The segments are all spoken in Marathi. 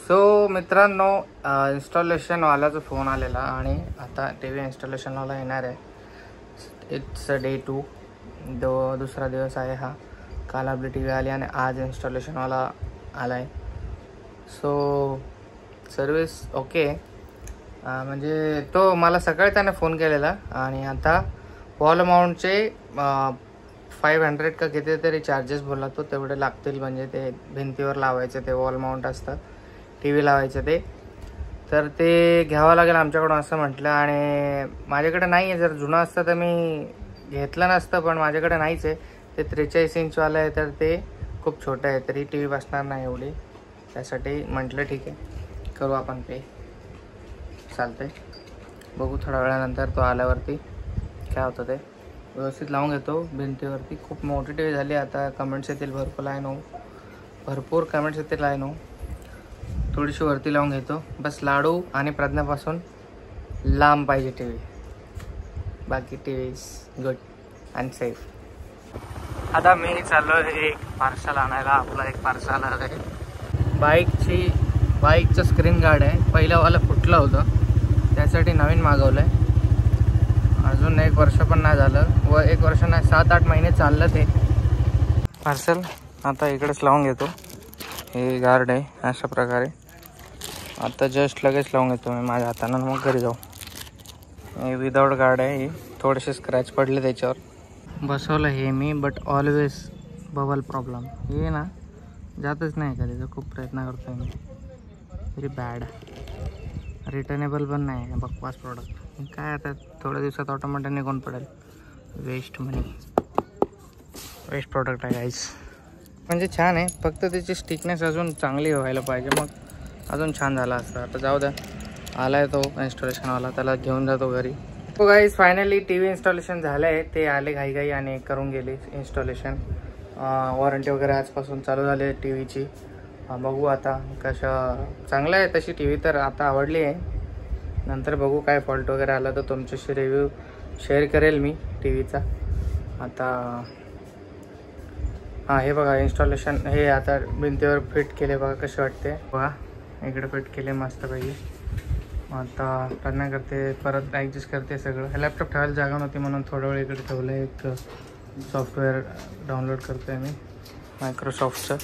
सो मित्रांनो, इन्स्टॉलेशनवाल्याचा फोन आलेला आणि आता टी व्ही इन्स्टॉलेशनवाला येणार आहे. इट्स डे 2, दुसरा दिवस आहे हा. काल आपली टी व्ही आली आणि आज इन्स्टॉलेशनवाला आला आहे. So service okay. म्हणजे तो मला सकाळी त्याने फोन केलेला आणि आता वॉल माउंटचे 500 का कितीतरी चार्जेस बोलला तो, तेवढे लागतील. म्हणजे ते भिंतीवर लावायचे, ते वॉल माउंट असतं, टी व्ही लावायचं ते, तर ते घ्यावं लागेल आमच्याकडून असं म्हटलं. आणि माझ्याकडे नाही आहे, जर जुनं असतं तर मी घेतलं नसतं, पण माझ्याकडे नाहीच आहे. ते 43 इंचवालं आहे, तर ते खूप छोटं आहे, तरी टी व्ही बसणार नाही एवढी. त्यासाठी म्हटलं ठीक आहे, करू आपण पे. चालतंय, बघू थोड्या वेळानंतर तो आल्यावरती काय होतं ते. व्यवस्थित लावून घेतो भिंतीवरती. खूप मोठी टी व्ही झाली आता. कमेंट्स येतील भरपूर कमेंट्स येतील थोडीशी वरती लावून घेतो. बस लाडू आणि प्रज्ञापासून लांब पाहिजे टी व्ही. बाकी T V is good and safe. आता मी चाललो एक पार्सल आणायला. आपला एक पार्सल आहे बाईकचं स्क्रीन गार्ड आहे. पहिल्यावाला फुटलं होतं, त्यासाठी नवीन मागवलं आहे. अजून 1 वर्ष पण नाही झालं, व 1 वर्ष नाही, 7-8 महिने चाललं ते पार्सल. आता इकडेच लावून घेतो. हे गार्ड आहे अशा प्रकारे. आता जस्ट लगेच लावून घेतो मी माझ्या हातानं, मग घरी जाऊ. हे विदाऊट गार्ड आहे. हे थोडेसे स्क्रॅच पडले त्याच्यावर. बसवलं हे मी, बट ऑलवेज बबल प्रॉब्लेम. हे ना जातच नाही का, त्याचा खूप प्रयत्न करतो मी. Very bad. रिटर्नेबल पण नाही आहे, बकवास प्रोडक्ट. काय आता थोड्या दिवसात ऑटोमॅटिक निघून पडेल. वेस्ट मनी, वेस्ट प्रोडक्ट आहे गाईस. म्हणजे छान आहे, फक्त त्याची स्टिकनेस अजून चांगली व्हायला पाहिजे, मग अजून छान झाला असतं. आता जाऊ द्या, आला आहे तो इन्स्टॉलेशनवाला, त्याला घेऊन जातो घरी. तो गाईस फायनली टी व्ही इन्स्टॉलेशन झालं आहे. ते आले घाई आणि करून गेले इन्स्टॉलेशन. वॉरंटी वगैरे आजपासून चालू झाली आहे टी व्हीची. बघू आता कसं. चांगलं आहे तशी टी व्ही, तर आता आवडली आहे. नंतर बघू काय फॉल्ट वगैरे आला तर तुमच्याशी रिव्ह्यू शेअर करेल मी टी व्हीचा. आता हां, हे बघा इन्स्टॉलेशन. हे आता भिंतीवर फिट केले, बघा कसे वाटते. बघा इकडे फिट केले मस्तपैकी. आता प्रयत्न करते, परत ॲडजस्ट करते सगळं. लॅपटॉप ठेवायला जागा नव्हती म्हणून थोडा वेळ इकडे ठेवलं. एक सॉफ्टवेअर डाउनलोड करतो आहे मी मायक्रोसॉफ्टचं.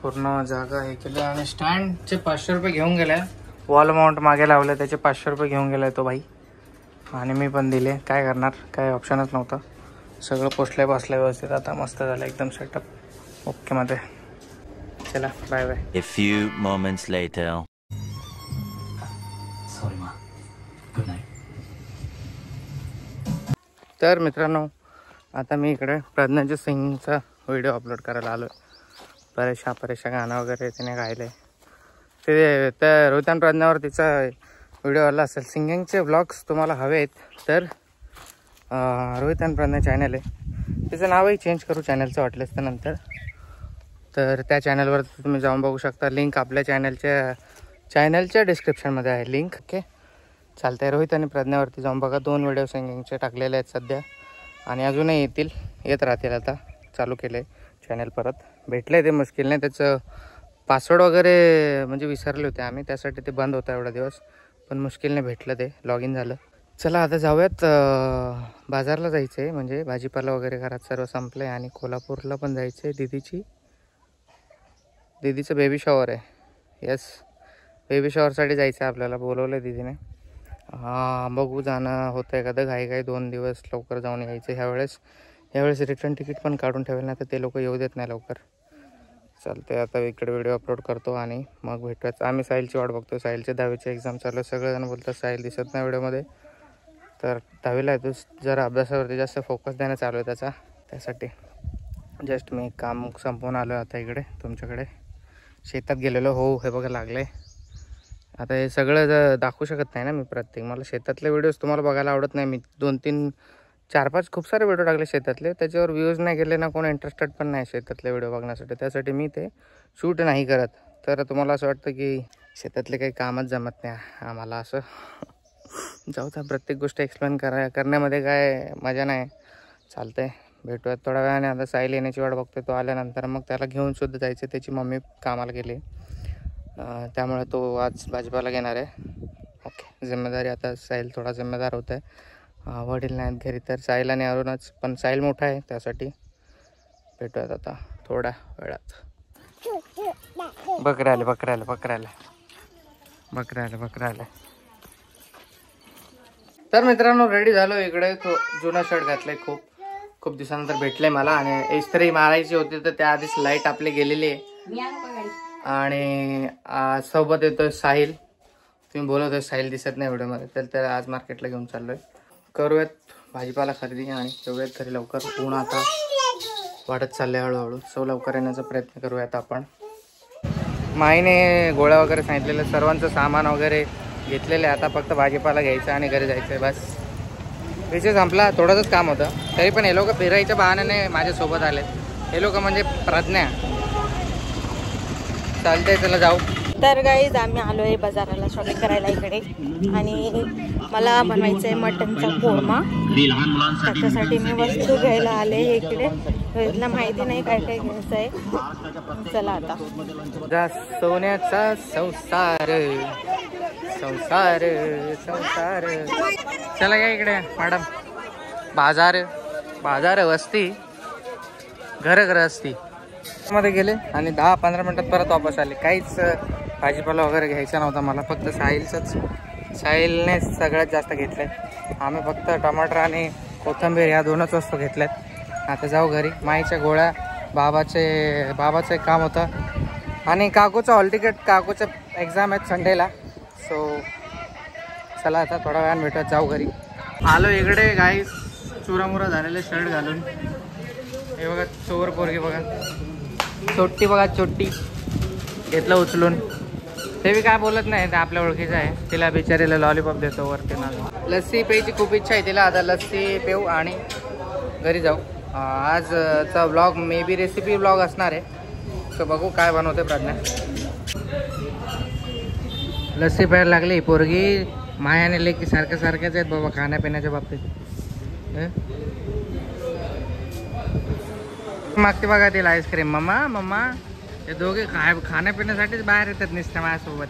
पूर्ण जागा हे केलं. आणि स्टँडचे 500 रुपये घेऊन गेले. वॉल माउंट मागे लावलं, त्याचे 500 रुपये घेऊन गेला तो भाई. आणि मी पण दिले. काय करणार, काय ऑप्शनच नव्हतं. सगळं पोचलं बसलं व्यवस्थित. आता मस्त झालं एकदम सेटअप ओके मध्ये. चला bye bye. A few moments later. Sorry ma. Good night. तर मित्रांनो, आता मी इकडे प्रज्ञाच्या सिंगिंगचा व्हिडिओ अपलोड करायला आलो आहे. परेशा गाणं वगैरे त्याने गायलं आहे. ते त्या रोहित आणि प्रज्ञावर तिचा व्हिडिओ आला असेल. सिंगिंगचे व्लॉग्स तुम्हाला हवे आहेत तर रोहित आणि प्रज्ञा चॅनल आहे. तिचं नावही चेंज करू चॅनलचं वाटलंच तर नंतर. तर त्या चॅनलवर तुम्ही जाऊन बघू शकता. लिंक आपल्या चॅनलच्या डिस्क्रिप्शनमध्ये आहे लिंक. ओके चालतं आहे. रोहित आणि प्रज्ञावरती जाऊन बघा. 2 व्हिडिओ सिंगिंगचे टाकलेले आहेत सध्या, आणि अजूनही येत राहतील. आता चालू केलं आहे चॅनल, परत भेटलं आहे ते मुश्किलने. त्याचं पासवर्ड वगैरे म्हणजे विसरले होते आम्ही, त्यासाठी ते बंद होतं एवढा दिवस, पण मुश्किलने भेटलं, ते लॉग इन झालं. चला आता जाऊयात. बाजारला जायचं आहे, म्हणजे भाजीपाला वगैरे घरात सर्व संपलं आहे. आणि कोल्हापूरला पण जायचं आहे. दीदीचं बेबी शॉवर आहे. येस, बेबी शॉवरसाठी जायचं आहे आपल्याला, बोलवलं आहे दीदीने. बघू जाणं होतं एखादं. घाई 2 दिवस लवकर जाऊन यायचं ह्यावेळेस रिटर्न तिकीट पण काढून ठेवेल, नाही तर ते लोक येऊ देत नाही लवकर. चालते, आता इकडे व्हिडिओ अपलोड करतो आणि मग भेटूयाच. आम्ही साहिलची वाट बघतो. साहिलचे 10वीची एक्झाम चालू आहे. सगळेजण बोलतात साहिल दिसत नाही व्हिडिओमध्ये, तर 10वीला आहे तो. जरा अभ्यासावरती जास्त फोकस देणं चालू आहे त्याचा. त्यासाठी जस्ट मी काम संपवून आलो आहे आता इकडे तुमच्याकडे. शेतात गेलेलो. हो, हे बघा लागलं आहे. आता हे सगळं दाखवू शकत नाही ना मी प्रत्येक. मला शेतातले व्हिडिओज तुम्हाला बघायला आवडत नाही. मी 2-3 4-5 खूप सारे व्हिडिओ टाकले शेतातले, त्याच्यावर व्ह्यूज नाही गेले ना, कोण इंटरेस्टेड पण नाही शेतातले व्हिडिओ बघण्यासाठी. त्यासाठी मी ते शूट नाही करत. तर तुम्हाला असं वाटतं की शेतातले काही कामच जमत नाही आम्हाला असं. जाऊ द्या, प्रत्येक गोष्ट एक्सप्लेन करण्यामध्ये काय मजा नाही. चालतं आहे, भेटूयात थोड्या वेळाने. आता साहिल येण्याची वाट बघतोय. तो आल्यानंतर मग त्याला घेऊन सुद्धा जायचं. त्याची मम्मी कामाला गेली, त्यामुळे तो आज भाजीपाला घेणार आहे. ओके, जिम्मेदारी आता साहिल थोडा जिम्मेदार होत आहे. वडील नाहीत घरी तर साहिल आणि अरुणच, पण साहिल मोठा आहे त्यासाठी. भेटूयात आता थोड्या वेळात. बकऱ्या आले. तर मित्रांनो रेडी झालो. इकडे तो जुना शर्ट घातलाय. खूप दिवसानंतर भेटले मला. आणि इस्त्री मारायची होती तर त्याआधीच लाईट आपली गेलेली आहे. आणि सोबत येतोय साहिल. तुम्ही बोलवतोय साहिल दिसत नाही व्हिडिओमध्ये, तर त्याला आज मार्केटला घेऊन चाललोय. करूयात भाजीपाला खरेदी आणि जाऊयात घरी लवकर. ऊन आता वाढत चालले हळूहळू. सो लवकर येण्याचा प्रयत्न करूयात आपण. माईने गोळ्या वगैरे सांगितलेलं, सर्वांचं सामान वगैरे घेतलेलं आहे. आता फक्त भाजीपाला घ्यायचं आणि घरी जायचं आहे बस. विषय संपला. थोडंसंच काम होतं. तरी पण हे लोक फिरायच्या बहाण्याने माझ्यासोबत आले. हे लोक म्हणजे प्रज्ञा. चालतंय, चला जाऊ. तर गाईज आम्ही आलो आहे बाजाराला शॉपिंग करायला इकडे. आणि मला बनवायचं आहे मटनचा कोरमा. त्याच्यासाठी मी वस्तू घ्यायला आले इकडे. रोहितला माहिती नाही काय काय घ्यायचं आहे. चला आता. सोन्याचा संसार चला या इकडे मॅडम. बाजार वस्ती घर असती मध्ये गेले आणि 10-15 मिनिटात परत वापस आले. काहीच भाजीपाला वगैरे घ्यायचा नव्हता मला. फक्त साहिलने सगळ्यात जास्त घेतलंय. आम्ही फक्त टमाटर आणि कोथिंबीर या 2च वस्तू घेतल्यात. आता जाऊ घरी. माईच्या गोळ्या, बाबाचं एक काम होतं आणि काकूचं हॉल तिकीट. काकूचं एक्झाम आहेत संडेला. सो चला आता थोड्या वेळानं भेटत जाऊ घरी. आलो इकडे गाईस चुरामुरा झालेले शर्ट घालून. हे बघा चोर पोरगी बघा. चोट्टी बघा, चोट्टी घेतलं उचलून. ते बी काय बोलत नाही, ते आपल्या ओळखीचं आहे. तिला बिचारीला लॉलीपॉप देतो वरती ना. लस्सी प्यायची खूप इच्छा आहे तिला. आता लस्सी पिऊ आणि घरी जाऊ. आजचा vlog may be recipe vlog असणार आहे. सो बघू काय बनवते प्रज्ञा. लस्सी प्यायला लागली पोरगी. मायाने लेकी सारख्याच आहेत बाबा खाण्यापिण्याच्या बाबतीत. मागते बघा तिला आईस्क्रीम. मम्मा हे दोघे खाण्यापिण्यासाठीच बाहेर येतात नुसत्या माझ्यासोबत.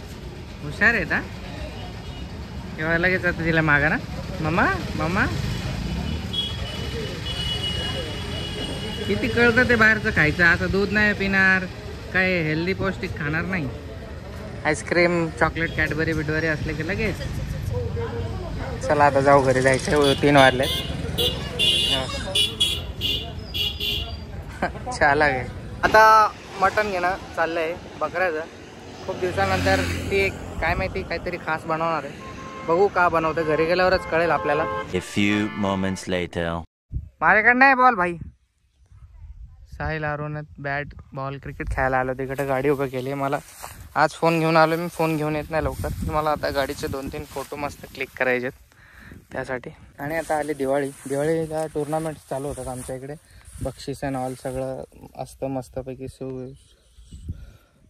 हुशार आहेत हा. किंवा लगेच आता तिला मागा ना मम्मा. किती कळतं ते बाहेरचं खायचं. आता दूध नाही पिणार, काय हेल्दी पौष्टिक खाणार नाही. आईस्क्रीम, चॉकलेट, कॅडबरी बिडबरी असले की लगेच. चला आता जाऊ घरी. जायचं 3 वाजले. चला गे. आता मटण घेणं चाललंय बकऱ्याचं. खूप दिवसानंतर ती काय माहिती काहीतरी खास बनवणार आहे. बघू का बनवते. घरी गेल्यावरच कळेल आपल्याला. A few moments later. माझ्याकडे नाही बॉल भाई. Sahil Arun bat ball cricket खेळायला आलो. तिकडे गाडी उभं केली. मला आज फोन घेऊन आलो मी. फोन घेऊन येत नाही लवकर. मला आता गाडीचे 2-3 फोटो मस्त क्लिक करायचेत त्यासाठी. आणि आता आली दिवाळीला टुर्नामेंट चालू होतात आमच्या इकडे. बक्षीस अँड ऑल सगळं असतं मस्तपैकी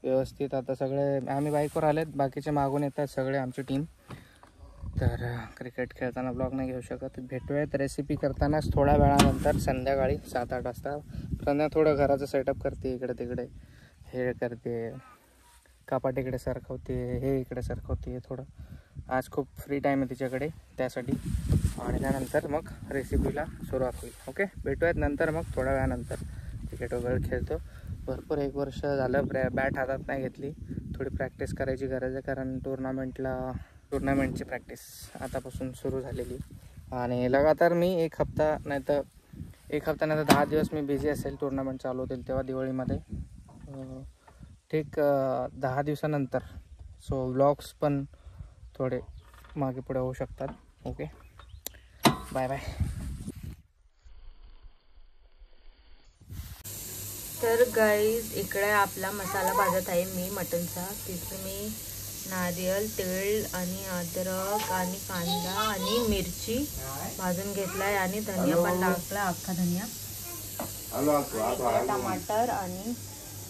व्यवस्थित. आता सगळे आम्ही बाईकवर आलेत, बाकीचे मागून येतात सगळे आमची टीम. तर क्रिकेट खेळताना ब्लॉग नाही घेऊ शकत. भेटूयात रेसिपी करतानाच थोड्या वेळानंतर संध्याकाळी 7-8 वाजता. प्रज्ञा थोडं घराचं सेटअप करते. इकडे तिकडे हे करते, कपाट इकडे सरकवते, हे इकडे सरकवते. थोडं आज खूप फ्री टाईम आहे तिच्याकडे त्यासाठी. आणि त्यानंतर मग रेसिपीला सुरुवात होईल. ओके, भेटूयात नंतर मग थोड्या वेळानंतर. क्रिकेट वगैरे खेळतो भरपूर. 1 वर्ष झालं बॅट हातात नाही घेतली. थोडी प्रॅक्टिस करायची गरज आहे, कारण टुर्नामेंटची प्रॅक्टिस आतापासून सुरू झालेली. आणि लगातार मी 1 हफ्ता नाही तर 10 दिवस मी बिझी असेल. टुर्नामेंट चालू होतील तेव्हा दिवाळीमध्ये. ठीक 10 दिवसानंतर. सो व्लॉग्स पण थोडे मागे पुढे होऊ शकतात. Okay, bye bye. तर गाईज इकडे आपला मसाला भाजत आहे मी मटनचा. तिथे मी नारियल तेल आणि अद्रक आणि कांदा आणि मिरची भाजून घेतलाय. आणि धनिया पण टाकला, अख्खा धनिया. टमाटर आणि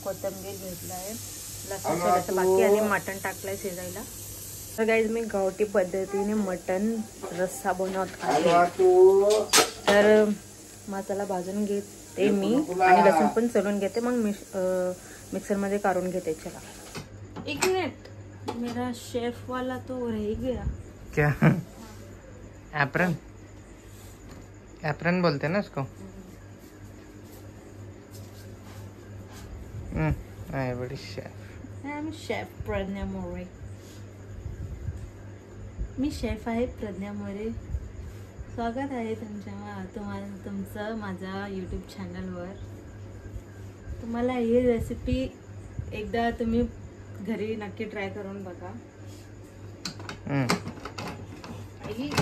कोथिंबीर घेतलाय, लसूण थोडंसं बाकी आणि मटण टाकलंय शिजायला. तर गाईज मी गावठी पद्धतीने मटण रस्सा बनवत आहे. तर मसाला भाजून घेते मी आणि लसूण पण सोलून घेते, मग मिक्सरमध्ये काढून घेते. चला एक मिनट, मेरा शेफ वाला तो रह गया. क्या? एप्रन? एप्रन बोलते ना इसको. बड़ी chef. I am chef Pragya More. मी शेफ आहे प्रज्ञा मोरे. स्वागत आहे तुमचं माझ्या यूट्यूब चॅनलवर. तुम्हाला ही रेसिपी एकदा तुम्ही घरी नक्की ट्राय करून बघा.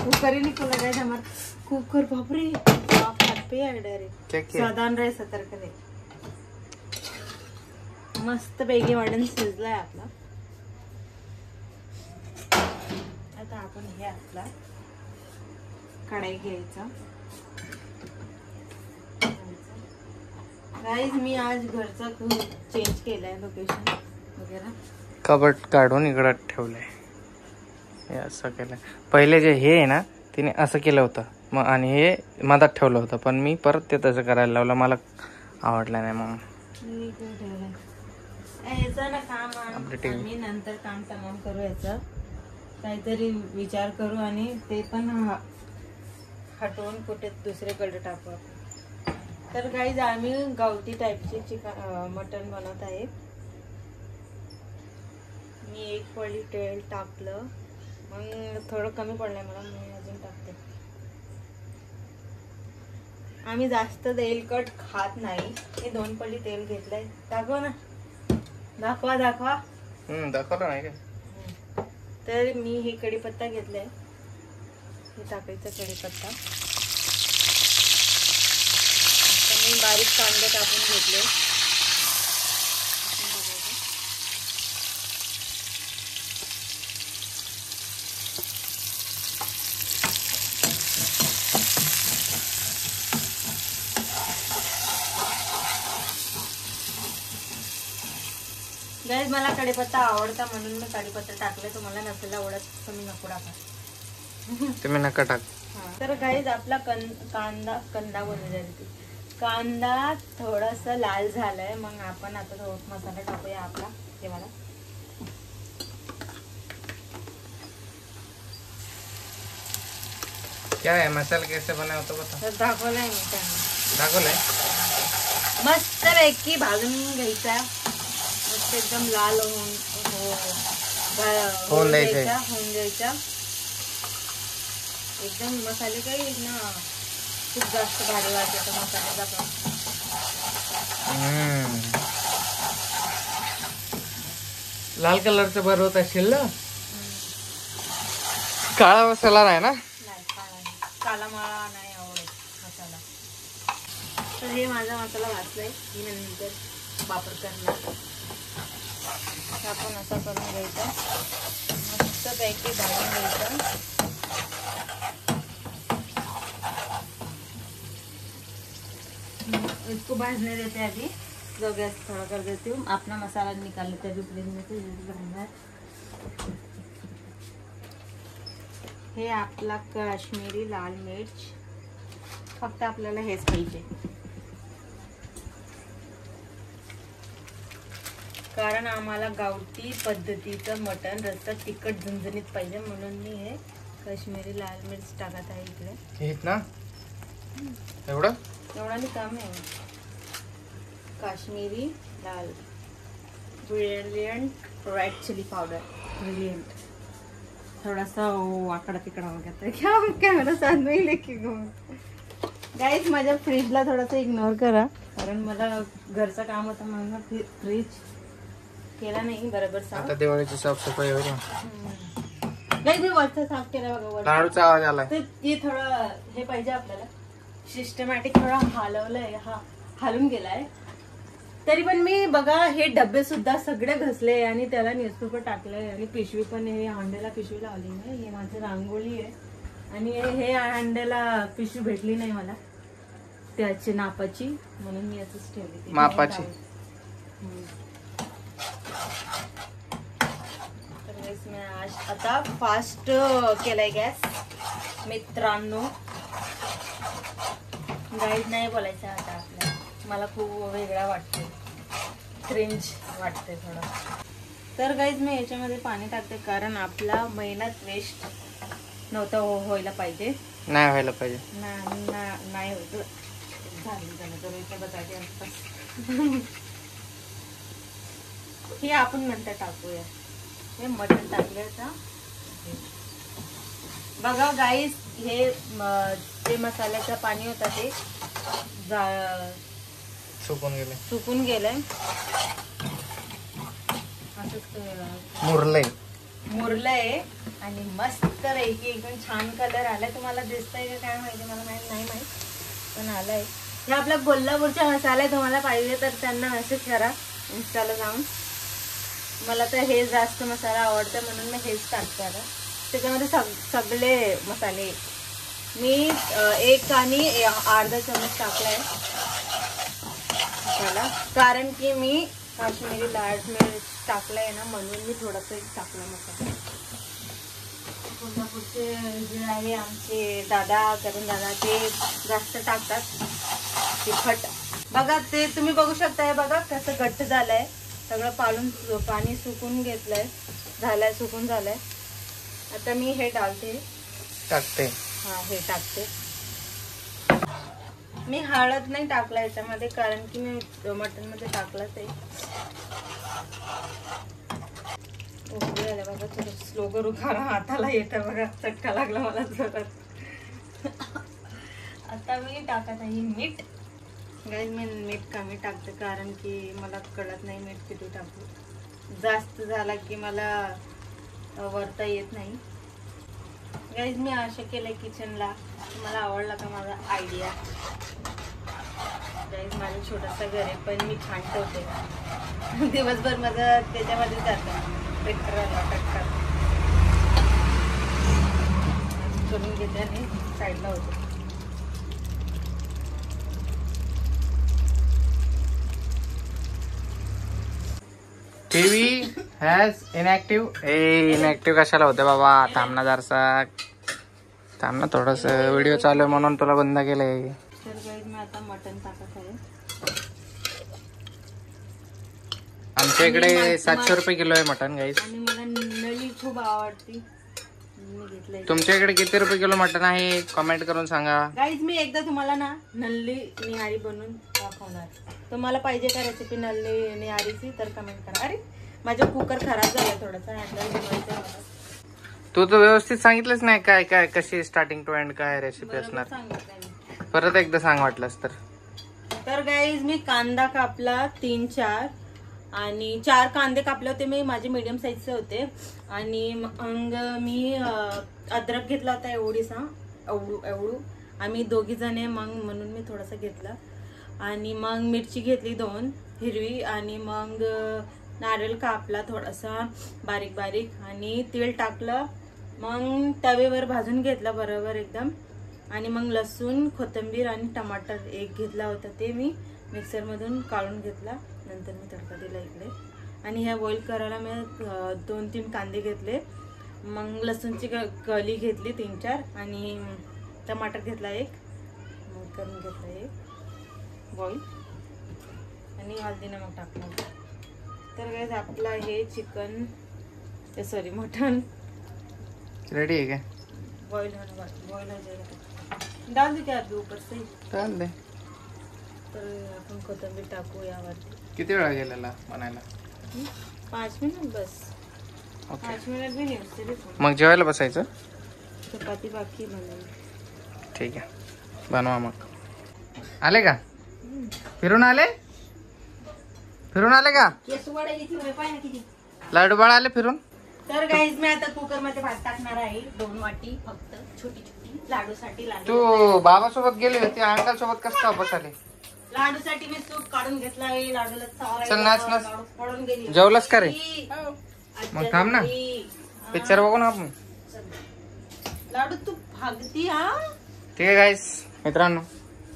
कुकर ही निको लगाए हमारा कुकर. बापरे आप हाथ पे आ डायरेक्ट. साधारण राय सतर्क रे. मस्त पैकी वाटण शिजलाय आपला. आता आपण हे आपला कढई घ्यायचा. गाईज मी आज घरचा खूप चेंज केलाय लोकेशन वगैरे. कबट काढून इकडं ठेवलंय. हे असं केलंय. पहिले जे हे आहे ना तिने असं केलं होतं मग, आणि हे मधात ठेवलं होतं, पण मी परत ते तसं करायला लावलं. मला आवडलं नाही मग मी काय ठेवलंय याचं ना काम. आम्ही नंतर काम तमाम करू, याचं काहीतरी विचार करू आणि ते पण हटवून कुठे दुसरीकडे टाकू. तर गाईज आम्ही गावठी टाईपचे चिकन मटन बनवत आहे. मी एक पळी तेल टाकलं, मग थोडं कमी पडलंय मला, मी अजून टाकते. आम्ही जास्त तेलकट खात नाही. हे 2 पळी तेल घेतलंय. दाखवा ना, दाखवा दाखवा. दाखवलं नाही का? तर मी हे कढीपत्ता घेतलाय. हे टाकायचं कढीपत्ता. आता मी बारीक कांदे टाकून घेतले. गाईज मला कढीपत्ता आवडता म्हणून मी कढीपत्ता टाकले. तुम्हाला नसेल आवडत तर मी नको टाका. तुम्ही नका टाक. तर गाईज आपला कांदा बनवून जाईल. कांदा थोडासा लाल झालाय, मग आपण आता थोडा मसाला टाकूया आपला. हे मला क्या है मसाला कैसे बना होता बता. तर दाखवलंय मी त्यांना. दाखवलंय. मस्त पैकी भाजून घ्यायचा. मस्त एकदम लाल होऊन द्यायचा. एकदम मसाले काही ना खूप जास्त भारी वाटतं मसाल्याचा पण. लाल कलरचं बरं होत असेल ना. काळा मसाला नाही ना. काला मला नाही आवडत मसाला. तर हे माझा मसाला भाजलाय. मी नंतर वापर करणार. आपण असा करून घ्यायचा. मस्त पैकी भाजून घ्यायचा. इसको भाजने देते अभी. जो गैस थोड़ा कर देती हूँ. अपना मसाला निकाल लेते अभी फ्रिज में से भरना. हे आपला काश्मीरी लाल मिर्च. फक्त आपल्याला हेच पाहिजे, कारण आम्हाला गावठी पद्धतीचं मटण रस्सा तिखट झणझणीत पाहिजे, म्हणून मी हे काश्मीरी लाल मिर्च टाकत आहे इकडे. हे ना एवढं काम आहे. काश्मीरी लाल brilliant red chilli powder. Brilliant. थोड़ा सा आकड़ा तिकड़ा हो गया था. क्या कैमरा साथ में ही लेके गाइस माझ्या फ्रीजला थोडासा इग्नोर करा, कारण मला घरचं काम होतं म्हणून फ्रीज केला नाही बरोबर साफ. आता दिवाळीची साफसफाई होईल. नाही मी वरचा साफ केला बघा. लाडूचा आवाज आलाय. तर हे थोडं हे पाहिजे आपल्याला सिस्टमॅटिक. थोडा हलवलंय, हलून गेलाय. तरी पण मी बघा हे डब्बे सुद्धा सगळे घसले आणि त्याला न्यूजपेपर टाकलंय आणि पिशवी पण. हे अंड्याला पिशवी लावली नाही. हे माझी रांगोळी आहे आणि हे अंड्याला पिशवी भेटली नाही मला त्याची नापाची, म्हणून मी असंच ठेवली मापाची. तर मी आता फास्ट केलाय गॅस मित्रांनो. गाईज नाही बोलायचं आता आपल्याला, मला खूप वेगळा वाटते, क्रिंज वाटते थोडं. तर गाईज मी याच्यामध्ये पाणी टाकते कारण आपला मेहनत वेस्ट नव्हता व्हायला पाहिजे. नाही व्हायला पाहिजे. नाही होत झालं इथे बटाटे असतात. हे आपण नंतर टाकूया. हे मटण टाकले आता. बघा गाईस, हे जे मसाल्याचं पाणी होतं ते सुकून गेलंय. मुरलंय आणि मस्त पैकी एकदम छान कलर आलाय. तुम्हाला दिसतंय का काय माहिती, मला नाही माहित, पण आलाय. हे आपला कोल्हापूरचा मसाला आहे. तुम्हाला पाहिजे तर त्यांना मेसेज करा इन्स्टाला जाऊन. मला तर हे जास्त मसाला आवडतं म्हणून मी हेच टाकते. आता त्याच्यामध्ये सगळे मसाले मी 1 आणि अर्धा चमच टाकलाय मसाला, कारण की मी काश्मीरी लाल मिर्च टाकलाय ना, म्हणून मी थोडासा टाकला मसाला. कोल्हापूरचे जे आहे आमचे दादा, करण दादा, ते जास्त टाकतात तिखट. बघा ते तुम्ही बघू शकताय. बघा कसं घट्ट झालंय सगळं. पाणी सुकून घेतलंय, सुकून झालंय. आता मी हे टाकते. हा, हे टाकते. मी हळद नाही टाकला याच्यामध्ये, कारण की मी मटन मध्ये टाकलंच आहे. ओके, बघा थोडं स्लो करू कारण हाताला येतं. बघा चटका लागला मला जोरात. आता मी टाकत आहे मीठ. गाईज मी मीठ कमी टाकते कारण की मला कळत नाही मीठ किती टाकू. जास्त झाला की मला वरता येत नाही. गाईज मी असं केलंय किचनला. मला आवडला का माझा आयडिया. गाईज माझं छोटासा घर आहे पण मी छान ठेवते. दिवसभर माझं त्याच्यामध्ये जातं. टक्कर करून घेते आणि साईडला होते. TV has inactive. इनॅक्टिव्ह कशाला होते बाबा? थांबना जरसा, थांब ना थोडस. व्हिडिओ चालू आहे म्हणून तुला बंद केलंय. तर गाईज मी आता मटण टाकत आहे. आमच्या इकडे 700 रुपये किलो आहे मटन गाईज. आणि मला नळी खूप आवडती. तुमच्या इकडे किती रुपये किलो मटन आहे कमेंट करून सांगा. गाईज मी एकदा तुम्हाला ना नल्ली निहारी बनवून दाखवणार. तुम्हाला पाहिजे का रेसिपी नल्ली निहारीची तर कमेंट करा. अरे माझा कुकर खराब झाला थोडासा. तू तर व्यवस्थित सांगितलंच नाही काय काय कशी स्टार्टिंग टू एंड काय रेसिपी असणार. परत एकदा सांग वाटलंस तर. गाईज मी कांदा कापला 3-4 आणि 4 कांदे कापले होते मी. माझे मीडियम साईजचे होते. आणि मग मी अद्रक घेतला होता एवढू. आम्ही 2 जण आहे मग म्हणून मी थोडासा घेतला. आणि मग मिरची घेतली 2 हिरवी. आणि मग नारळ कापला थोडासा बारीक आणि तीळ टाकलं. मग तव्यावर भाजून घेतला बरोबर एकदम. आणि मग लसूण, कोथिंबीर आणि टमाटर 1 घेतला होता. ते मी मिक्सरमधून काढून घेतला. नंतर मी तडका दिला इकडे. आणि ह्या बॉईल करायला मी 2-3 कांदे घेतले. मग लसूणची कली घेतली 3-4 आणि टमाटर घेतला 1. मग करून घेतला 1 बॉईल. आणि हळदी नमक टाकलं. तर गाईज आपला हे चिकन सॉरी मटन रेडी आहे काय? बॉईल हो जाएगा. डाल दे क्या अभी ऊपर से? डाल दे. तर आपण कोथिंबीर टाकू यावरती. किती वेळा गेलेला बनायला? 5 मिनिट बस. 5 मिनिट भी नाही. मग जेवायला बसायचं. चपाती बाकी बनवली. ठीक आहे बनवा मग. आले का? फिरून आले का? लाडू बाळ आले फिरून. तर गाईज मी आता कुकर मध्ये भात टाकणार आहे 2 वाटी फक्त. छोटी लाडूसाठी. तू बाबा सोबत गेली होती, अंकल सोबत कसं का बस आले? लाडूसाठी मी सूप काढून घेतला आहे. लाडूला चल नाच पडून गेली. जेवलंस का रे? मग थांब ना, पिक्चर बघू ना आपण. लाडू तू भागती. हा ठीक आहे गाईस मित्रांनो,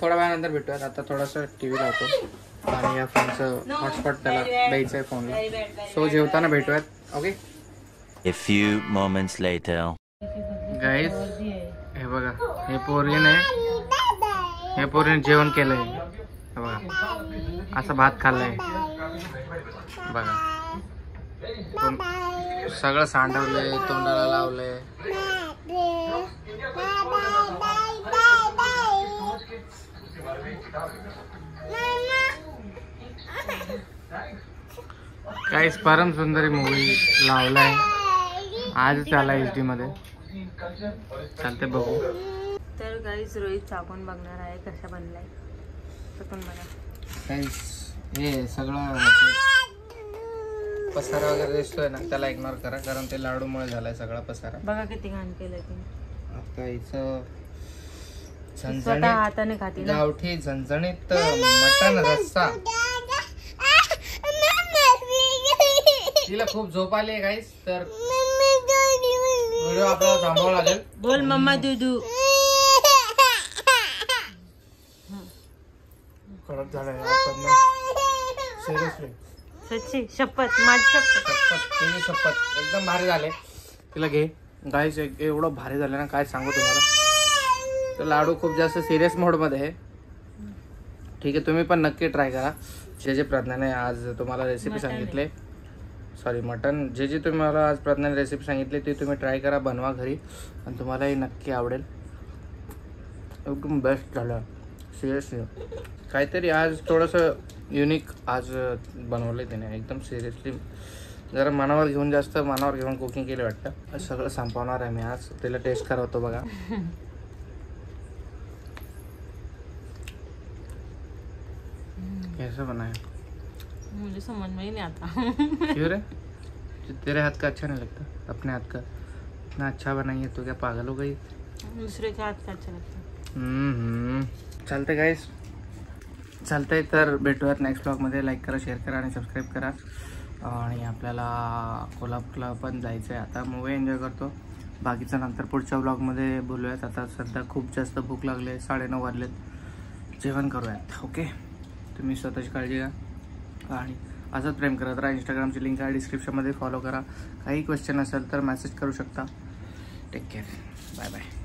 थोड्या वेळानंतर भेटूयात. आता थोडासा टीव्ही लावतो आणि या फोनचं हॉटस्पॉट त्याला द्यायचंय फोनला. सो जेवताना भेटूयात. Okay. A few moments later. गाईस हे बघा, हे पोरगीने हे पोरीने जेवण केलंय बघा, असं भात खाल्लंय बघा, सगळं सांडवलंय, तोंडाला लावलंय. काही परम सुंदरी मूवी लावलाय आज त्याला HD मध्ये चालते बघू. तर गाईस रोहित चाकून बघणार आहे कसा बनलाय पण बघा. गाईस हे सगळं पसारा वगैरे दिसतोय ना त्याला इग्नोर करा, कारण ते लाडूमुळे झालाय सगळा पसारा. बघा किती घाण केलंय तुम्ही. आता इथं स्वतः हाताने खाती ना. गावठी झणझणीत मटण रस्सा. तिला खूप झोप आली गाईस, तर व्हिडिओ आपल्याला थांबावं लागेल. बोल मम्मा दूधू. कडक झालाय सिरियसली, सच्ची शपथ, माझी शपथ, शपथ एकदम भारी झाले. तिला घे गाईस, एवढं भारी झालं ना काय सांगू तुम्हाला. तर लाडू खूप जास्त सिरियस मोड मध्ये आहे. ठीक आहे, तुम्ही पण नक्की ट्राय करा. जे प्रज्ञाने आज तुम्हाला रेसिपी सांगितले, सॉरी मटन, जे तुम्हाला आज प्रज्ञाने रेसिपी सांगितली ते तुम्ही ट्राय करा, बनवा घरी आणि तुम्हालाही नक्की आवडेल. एकदम बेस्ट झालं सिरियसली. काहीतरी आज थोडंसं युनिक आज बनवलं त्याने, एकदम सिरियसली जरा मनावर घेऊन, जास्त मनावर घेऊन कुकिंग केली वाटतं. सगळं संपवणार आहे मी आज, त्याला टेस्ट करवतो बघा. कैसा बना है? मुझे समझ में ही नहीं आता. क्यों रे? तेरे हाथ का अच्छा नहीं लगता? अपने हाथ का इतना अच्छा बनाइए तो क्या पागल हो गई? दुसरे का हाथ का अच्छा लगता. चालतंय गाईस, चालतंय. तर भेटूयात नेक्स्ट ब्लॉगमध्ये. लाईक करा, शेअर करा आणि सबस्क्राईब करा. आणि आपल्याला कोल्हापूरला पण जायचं आहे आता. मूवी एन्जॉय करतो, बाकीचं नंतर पुढच्या ब्लॉगमध्ये बोलूयात. आता सध्या खूप जास्त भूक लागली, 9:30 वाजलेत, जेवण करूयात. ओके, तुम्ही स्वतःची काळजी घ्या आणि असंच प्रेम करत राहा. इंस्टाग्रामची लिंक आहे डिस्क्रिप्शनमध्ये, फॉलो करा. काही क्वेश्चन असेल तर मेसेज करू शकता. Take care, bye bye.